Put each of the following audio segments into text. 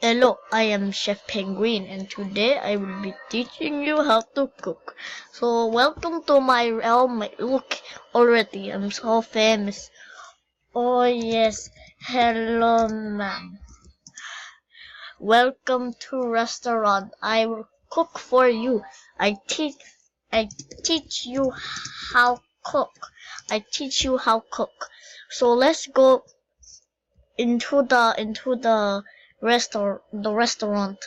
Hello, I am Chef Penguin and today I will be teaching you how to cook. So welcome to my realm. Look, already I'm so famous. Oh yes, hello ma'am. Welcome to restaurant. I will cook for you. I teach you how cook. I teach you how cook. So let's go into the restaurant.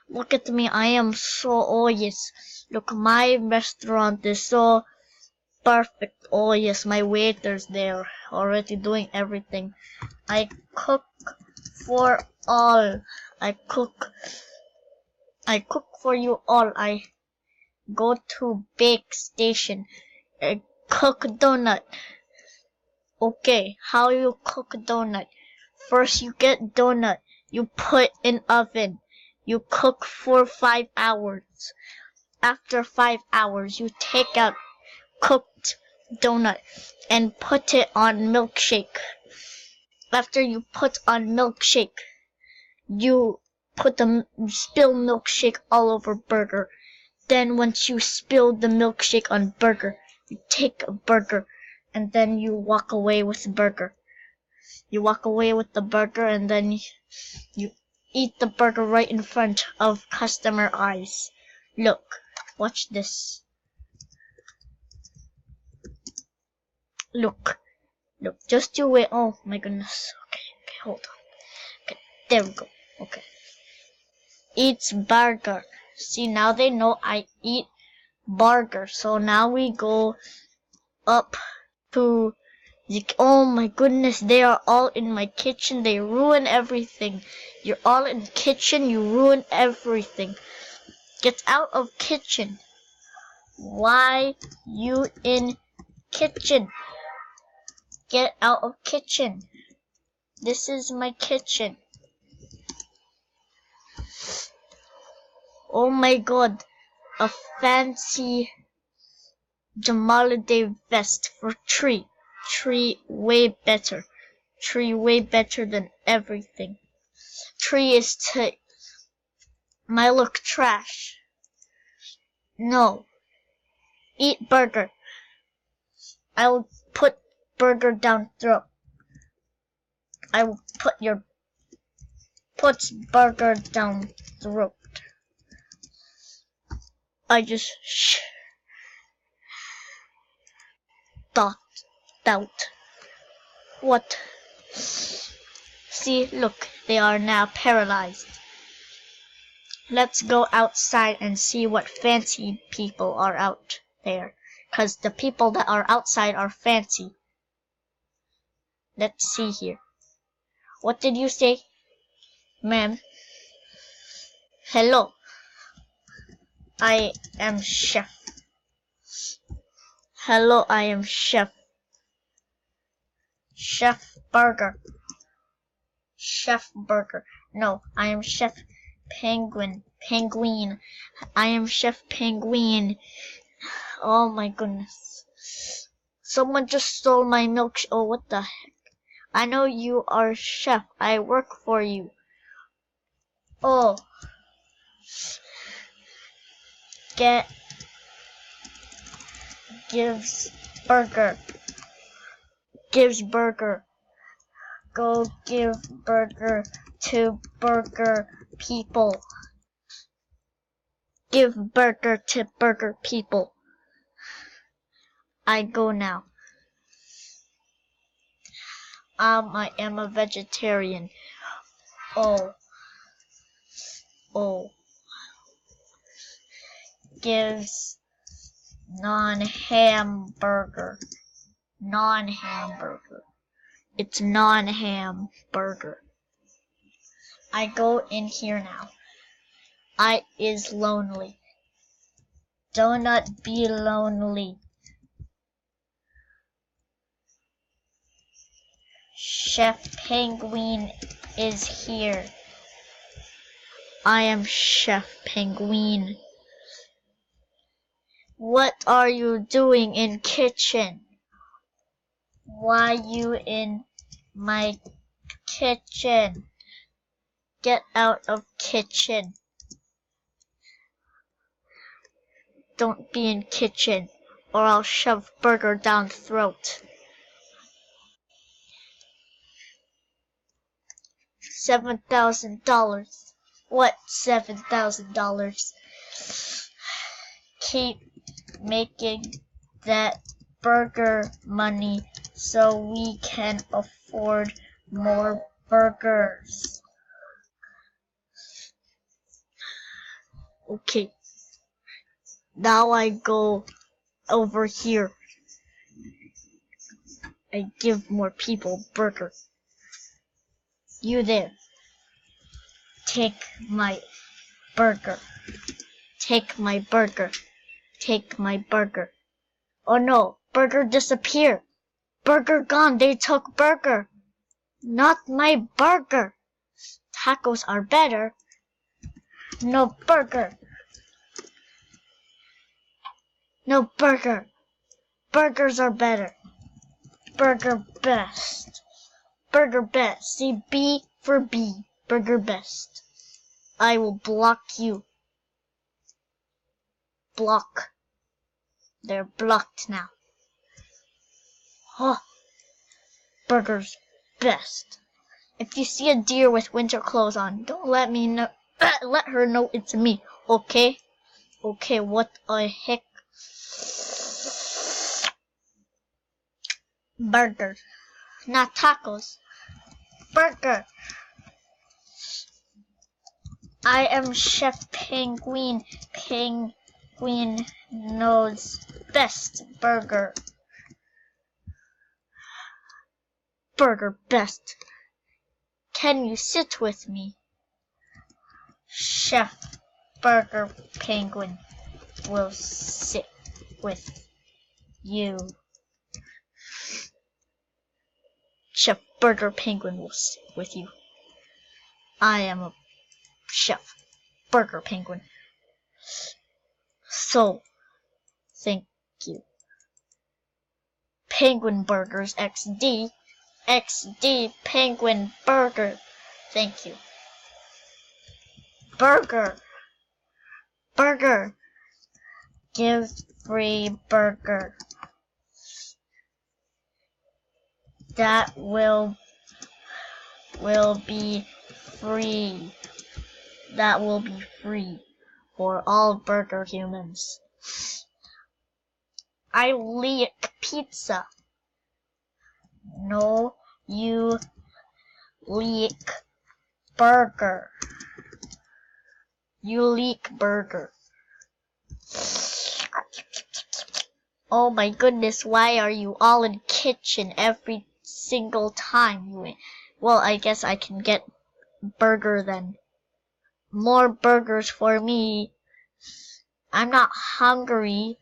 Look at me, I am so oh yes. Look, my restaurant is so perfect. Oh yes, my waiters there already doing everything. I cook for all. I cook I cook for you all. I go to bake station. I cook donut. Okay, how you cook donut? First you get donut, you put in oven, you cook for 5 hours. After 5 hours, you take out cooked donut and put it on milkshake. After you put on milkshake, you spill milkshake all over burger. Then once you spill the milkshake on burger, you take a burger and then you walk away with the burger. You walk away with the burger and then you eat the burger right in front of customer eyes. Look, watch this. Look, just you wait. Oh my goodness. Okay, hold on. Okay, there we go. Okay. Eats burger. See, now they know I eat burger. So now we go up to oh my goodness, they are all in my kitchen. They ruin everything. You're all in kitchen. You ruin everything. Get out of kitchen. Why you in kitchen? Get out of kitchen. This is my kitchen. Oh my god. A fancy Jamalade vest for tree. Tree way better. Tree way better than everything. Tree is my look trash. No. Eat burger. I will put burger down throat. I will put burger down throat. I just doubt. What? See, look, they are now paralyzed. Let's go outside and see what fancy people are out there. 'Cause the people that are outside are fancy. Let's see here. What did you say, ma'am? Hello. I am chef. Hello, I am chef. Chef burger. Chef burger. No, I am chef penguin. Penguin. I am chef penguin. Oh my goodness. Someone just stole my milk. Oh, what the heck? I know you are chef. I work for you. Oh. Gives burger. Gives burger. Go give burger to burger people. Give burger to burger people. I go now. I am a vegetarian. Oh. Gives non-hamburger. Non-hamburger. It's non-ham burger. I go in here now. I is lonely. Do not be lonely. Chef Penguin is here. I am Chef Penguin. What are you doing in kitchen? Why you in my kitchen? Get out of kitchen. Don't be in kitchen, or I'll shove burger down throat. $7,000. What $7,000? Keep making that burger money so we can afford more burgers. Okay. Now I go over here. I give more people burger. You there. Take my burger. Take my burger. Take my burger. Oh no, burger disappeared. Burger gone, they took burger. Not my burger. Tacos are better. No burger. No burger. Burgers are better. Burger best. Burger best. See, B for B. Burger best. I will block you. Block. They're blocked now. Oh, burgers best. If you see a deer with winter clothes on, don't let me know. Let her know it's me, okay? Okay, what a heck? Burger, not tacos. Burger. I am Chef Penguin. Penguin knows best burger. Burger best. Can you sit with me? Chef Burger Penguin will sit with you. Chef Burger Penguin will sit with you. I am a Chef Burger Penguin. So, thank you. Penguin Burgers XD. XD Penguin Burger. Thank you. Burger. Burger. Give free burger. That will be free. That will be free for all burger humans. I like pizza. No, you like burger. You like burger. Oh my goodness, why are you all in kitchen every single time? Well, I guess I can get burger then. More burgers for me. I'm not hungry.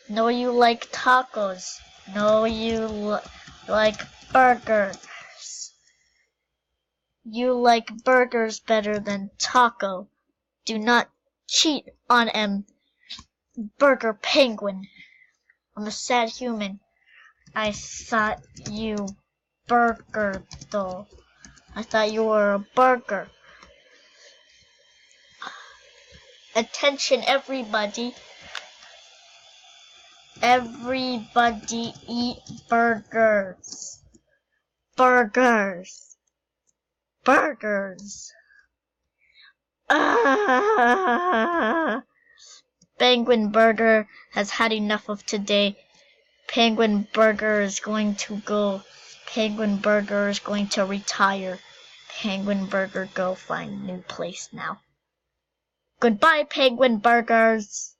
No, you like tacos. No, you like burgers. You like burgers better than taco. Do not cheat on Burger Penguin. I'm a sad human. I thought you burger though. I thought you were a burger. Attention everybody. Everybody eat burgers. Burgers. Burgers. Ah! Penguin Burger has had enough of today. Penguin Burger is going to go. Penguin Burger is going to retire. Penguin Burger, go find a new place now. Goodbye, Penguin Burgers.